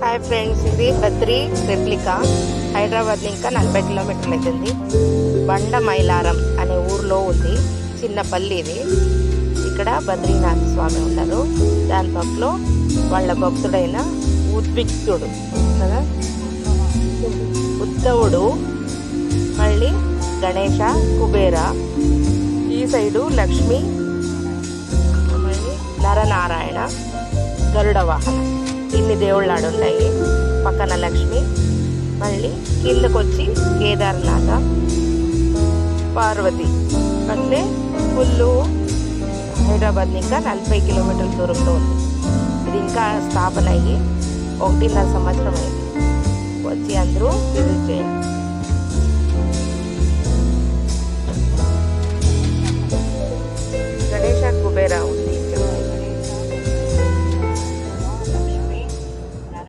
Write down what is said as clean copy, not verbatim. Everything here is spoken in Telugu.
హాయ్ ఫ్రెండ్స్, ఇది బద్రీ రెప్లికా. హైదరాబాద్ ఇంకా 40 కిలోమీటర్లు అవుతుంది. బండ మైలారం అనే ఊర్లో ఉంది. చిన్న పల్లి ఇది. ఇక్కడ బద్రీనాథ స్వామి ఉన్నారు. దాని పక్కలో వాళ్ళ భక్తుడైన ఉద్విక్తుడు కదా, ఉద్ధవుడు, మళ్ళీ గణేష, కుబేర, ఈ సైడు లక్ష్మి, మళ్ళీ నరనారాయణ, గరుడ వాహన, ఇన్ని దేవుళ్ళు ఆడున్నాయి. పక్కన లక్ష్మి, మళ్ళీ కిందకొచ్చి కేదార్నాథ, పార్వతి. అంటే ఫుల్లు హైదరాబాద్ ఇంకా 40 కిలోమీటర్ల దూరంలో ఉంది. ఇది ఇంకా స్థాపన అయ్యి 1.5 సంవత్సరం అయింది. వచ్చి అందరూ విజిట్ చేయండి. గణేష, కుబేర